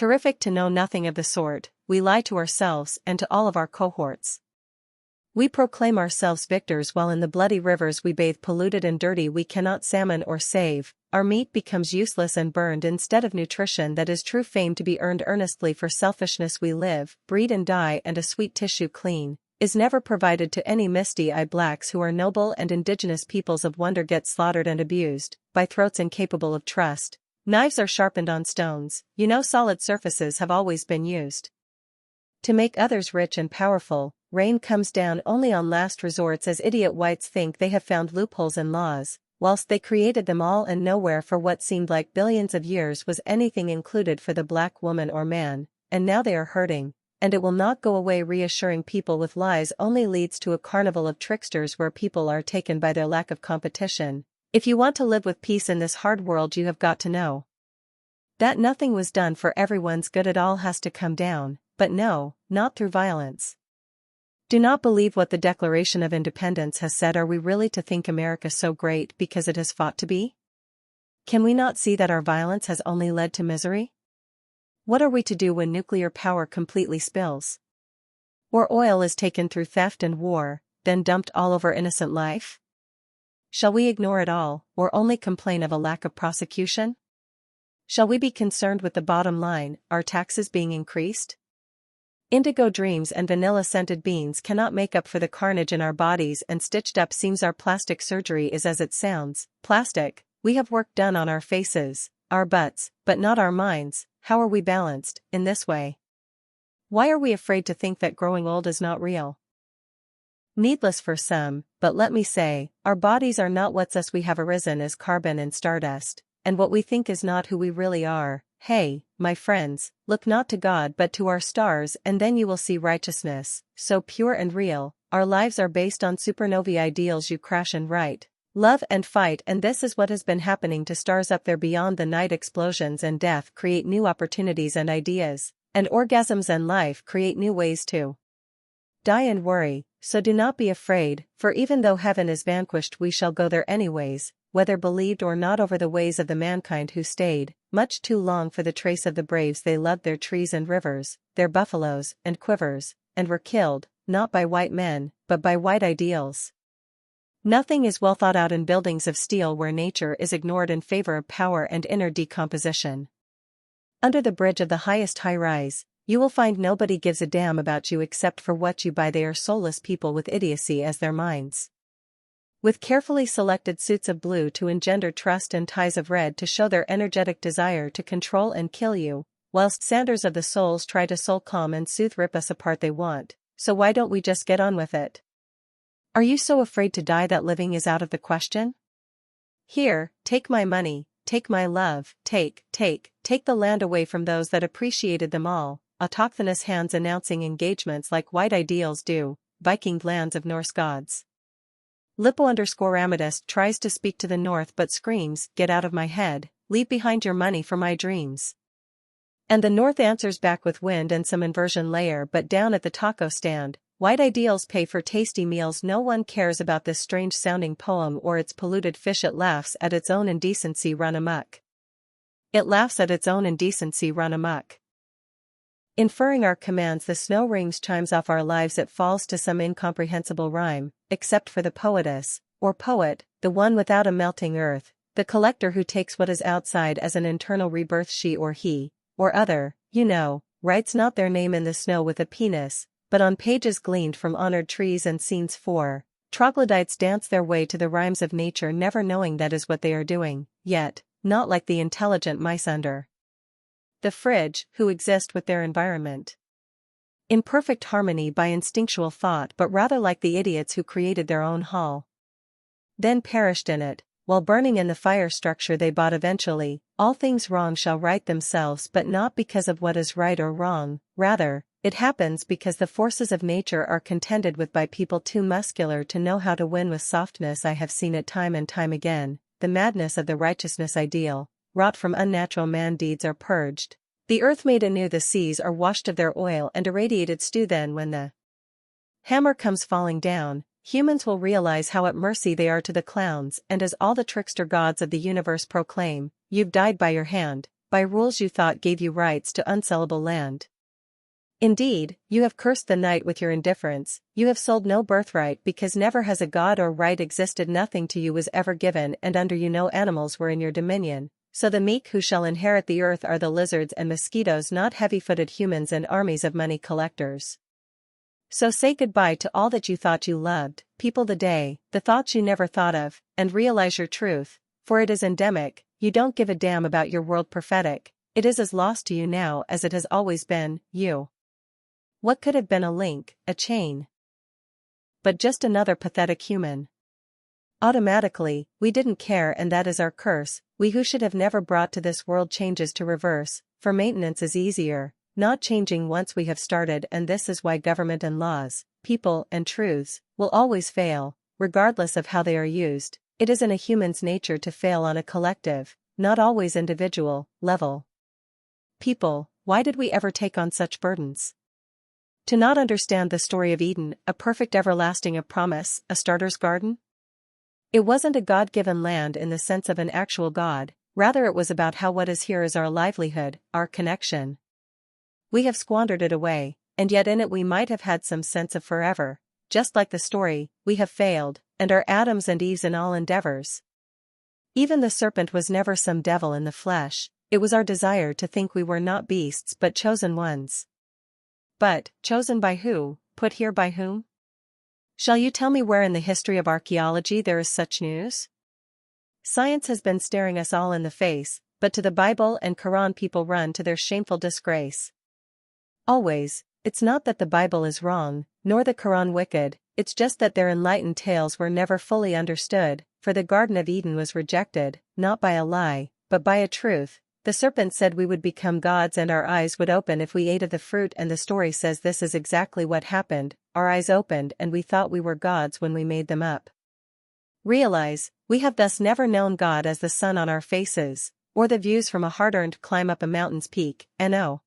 Terrific to know nothing of the sort, we lie to ourselves and to all of our cohorts. We proclaim ourselves victors while in the bloody rivers we bathe polluted and dirty we cannot salmon or save, our meat becomes useless and burned instead of nutrition that is true fame to be earned earnestly for selfishness we live, breed and die and a sweet tissue clean, is never provided to any misty-eyed blacks who are noble and indigenous peoples of wonder get slaughtered and abused, by throats incapable of trust. Knives are sharpened on stones, solid surfaces have always been used. To make others rich and powerful, rain comes down only on last resorts as idiot whites think they have found loopholes in laws, whilst they created them all and nowhere for what seemed like billions of years was anything included for the black woman or man, and now they are hurting, and it will not go away. Reassuring people with lies only leads to a carnival of tricksters where people are taken by their lack of competition. If you want to live with peace in this hard world, you have got to know that nothing was done for everyone's good. It all has to come down, but no, not through violence. Do not believe what the Declaration of Independence has said. Are we really to think America so great because it has fought to be? Can we not see that our violence has only led to misery? What are we to do when nuclear power completely spills? Or oil is taken through theft and war, then dumped all over innocent life? Shall we ignore it all, or only complain of a lack of prosecution? Shall we be concerned with the bottom line, our taxes being increased? Indigo dreams and vanilla-scented beans cannot make up for the carnage in our bodies and stitched-up seams. Our plastic surgery is as it sounds, plastic. We have work done on our faces, our butts, but not our minds. How are we balanced, in this way? Why are we afraid to think that growing old is not real? Needless for some, but let me say, our bodies are not what's us. We have arisen as carbon and stardust, and what we think is not who we really are. Hey, my friends, look not to God but to our stars and then you will see righteousness, so pure and real. Our lives are based on supernovae ideals. You crash and write, love and fight, and this is what has been happening to stars up there beyond the night. Explosions and death create new opportunities and ideas, and orgasms and life create new ways to die and worry. So do not be afraid, for even though heaven is vanquished we shall go there anyways, whether believed or not. Over the ways of the mankind who stayed much too long for the trace of the braves. They loved their trees and rivers, their buffaloes and quivers, and were killed, not by white men, but by white ideals. Nothing is well thought out in buildings of steel where nature is ignored in favor of power and inner decomposition. Under the bridge of the highest high-rise, you will find nobody gives a damn about you except for what you buy. They are soulless people with idiocy as their minds, with carefully selected suits of blue to engender trust and ties of red to show their energetic desire to control and kill you, whilst sanders of the souls try to soul calm and soothe. Rip us apart they want, so why don't we just get on with it? Are you so afraid to die that living is out of the question? Here, take my money, take my love, take the land away from those that appreciated them all. Autochthonous hands announcing engagements like white ideals do, Viking lands of Norse gods. Lippo_Amethyst tries to speak to the north but screams, get out of my head, leave behind your money for my dreams. And the north answers back with wind and some inversion layer. But down at the taco stand, white ideals pay for tasty meals. No one cares about this strange sounding poem or its polluted fish. It laughs at its own indecency run amok. It laughs at its own indecency run amok. Inferring our commands, the snow rings chimes off our lives. It falls to some incomprehensible rhyme, except for the poetess, or poet, the one without a melting earth, the collector who takes what is outside as an internal rebirth. She or he, or other, writes not their name in the snow with a penis, but on pages gleaned from honored trees and scenes. For troglodytes dance their way to the rhymes of nature, never knowing that is what they are doing, yet, not like the intelligent mice under the fridge, who exist with their environment in perfect harmony by instinctual thought, but rather like the idiots who created their own hall, then perished in it, while burning in the fire structure they bought eventually. All things wrong shall right themselves, but not because of what is right or wrong, rather, it happens because the forces of nature are contended with by people too muscular to know how to win with softness. I have seen it time and time again. The madness of the righteousness ideal, wrought from unnatural man deeds, are purged. The earth made anew, the seas are washed of their oil and irradiated stew. Then when the hammer comes falling down, humans will realize how at mercy they are to the clowns, and as all the trickster gods of the universe proclaim, you've died by your hand, by rules you thought gave you rights to unsellable land. Indeed, you have cursed the night with your indifference, you have sold no birthright because never has a god or right existed, nothing to you was ever given, and under you no animals were in your dominion, so the meek who shall inherit the earth are the lizards and mosquitoes, not heavy-footed humans and armies of money collectors. So say goodbye to all that you thought you loved, people the day, the thoughts you never thought of, and realize your truth, for it is endemic, you don't give a damn about your world prophetic, it is as lost to you now as it has always been, you. What could have been a link, a chain? But just another pathetic human. Automatically, we didn't care, and that is our curse, we who should have never brought to this world changes to reverse, for maintenance is easier, not changing once we have started, and this is why government and laws, people and truths, will always fail, regardless of how they are used. It is in a human's nature to fail on a collective, not always individual, level. People, why did we ever take on such burdens? To not understand the story of Eden, a perfect everlasting of promise, a starter's garden? It wasn't a God-given land in the sense of an actual God, rather it was about how what is here is our livelihood, our connection. We have squandered it away, and yet in it we might have had some sense of forever, just like the story, we have failed, and are Adams and Eves in all endeavors. Even the serpent was never some devil in the flesh, it was our desire to think we were not beasts but chosen ones. But, chosen by who, put here by whom? Shall you tell me where in the history of archaeology there is such news? Science has been staring us all in the face, but to the Bible and Quran people run to their shameful disgrace. Always, it's not that the Bible is wrong, nor the Quran wicked, it's just that their enlightened tales were never fully understood, for the Garden of Eden was rejected, not by a lie, but by a truth. The serpent said we would become gods and our eyes would open if we ate of the fruit, and the story says this is exactly what happened, our eyes opened and we thought we were gods when we made them up. Realize, we have thus never known God as the sun on our faces, or the views from a hard-earned climb up a mountain's peak, no.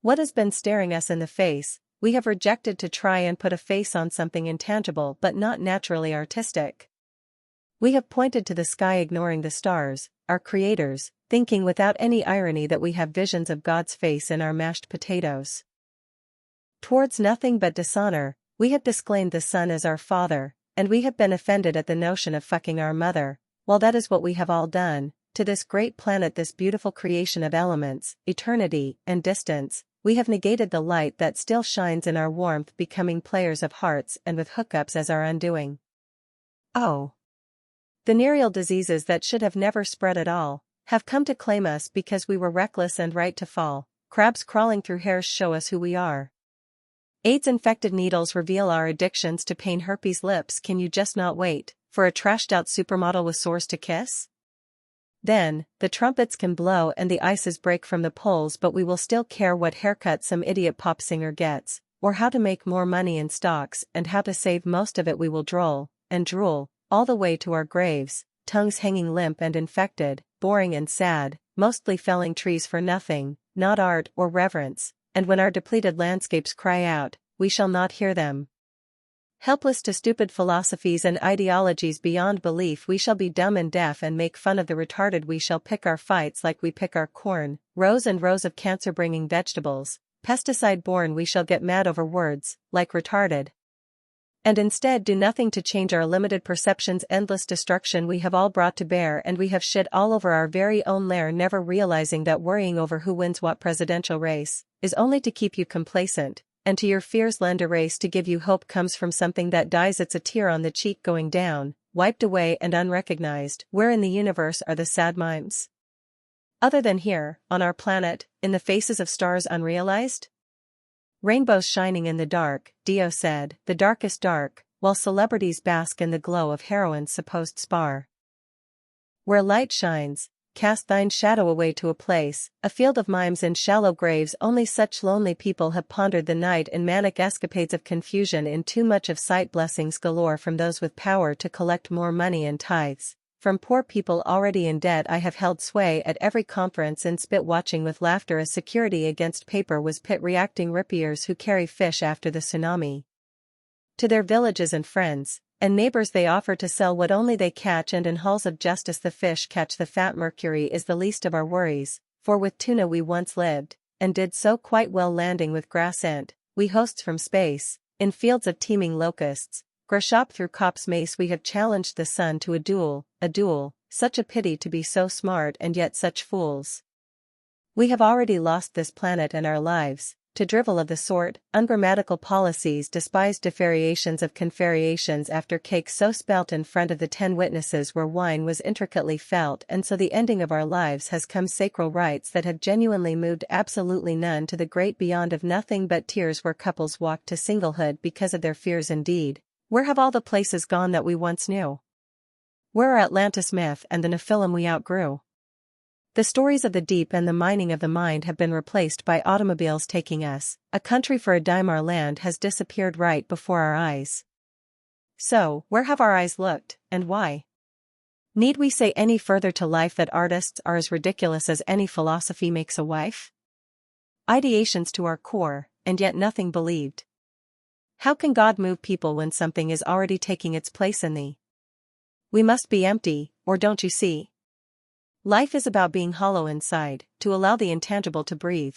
What has been staring us in the face, we have rejected to try and put a face on something intangible but not naturally artistic. We have pointed to the sky ignoring the stars, our creators, thinking without any irony that we have visions of God's face in our mashed potatoes. Towards nothing but dishonor, we have disclaimed the sun as our father, and we have been offended at the notion of fucking our mother, while that is what we have all done, to this great planet, this beautiful creation of elements, eternity, and distance, we have negated the light that still shines in our warmth, becoming players of hearts and with hookups as our undoing. Oh. Venereal diseases that should have never spread at all, have come to claim us because we were reckless and right to fall. Crabs crawling through hairs show us who we are. AIDS-infected needles reveal our addictions to pain. Herpes lips, can you just not wait for a trashed-out supermodel with sores to kiss? Then, the trumpets can blow and the ices break from the poles, but we will still care what haircut some idiot pop singer gets, or how to make more money in stocks and how to save most of it. We will droll and drool all the way to our graves, tongues hanging limp and infected, boring and sad, mostly felling trees for nothing, not art or reverence, and when our depleted landscapes cry out, we shall not hear them. Helpless to stupid philosophies and ideologies beyond belief, we shall be dumb and deaf and make fun of the retarded. We shall pick our fights like we pick our corn, rows and rows of cancer-bringing vegetables, pesticide-born. We shall get mad over words, like retarded, and instead do nothing to change our limited perceptions. Endless destruction we have all brought to bear, and we have shit all over our very own lair, never realizing that worrying over who wins what presidential race is only to keep you complacent, and to your fears lend a race to give you hope comes from something that dies. It's a tear on the cheek going down, wiped away and unrecognized. Where in the universe are the sad mimes? Other than here, on our planet, in the faces of stars unrealized? Rainbows shining in the dark, Dio said, the darkest dark, while celebrities bask in the glow of heroines' supposed spar. Where light shines, cast thine shadow away to a place, a field of mimes in shallow graves. Only such lonely people have pondered the night in manic escapades of confusion, in too much of sight. Blessings galore from those with power to collect more money and tithes. From poor people already in debt I have held sway at every conference and spit watching with laughter as security against paper was pit reacting rippiers who carry fish after the tsunami. To their villages and friends and neighbors they offer to sell what only they catch, and in halls of justice the fish catch the fat. Mercury is the least of our worries, for with tuna we once lived, and did so quite well landing with grass ant, we hosts from space, in fields of teeming locusts, grashop through copse mace we have challenged the sun to a duel, such a pity to be so smart and yet such fools. We have already lost this planet and our lives, to drivel of the sort, ungrammatical policies despised deferiations of conferiations after cake so spelt in front of the 10 witnesses where wine was intricately felt and so the ending of our lives has come sacral rites that have genuinely moved absolutely none to the great beyond of nothing but tears where couples walked to singlehood because of their fears indeed. Where have all the places gone that we once knew? Where are Atlantis myth and the Nephilim we outgrew? The stories of the deep and the mining of the mind have been replaced by automobiles taking us, a country for a dime our land has disappeared right before our eyes. So, where have our eyes looked, and why? Need we say any further to life that artists are as ridiculous as any philosophy makes a wife? Ideations to our core, and yet nothing believed. How can God move people when something is already taking its place in thee? We must be empty, or don't you see? Life is about being hollow inside, to allow the intangible to breathe.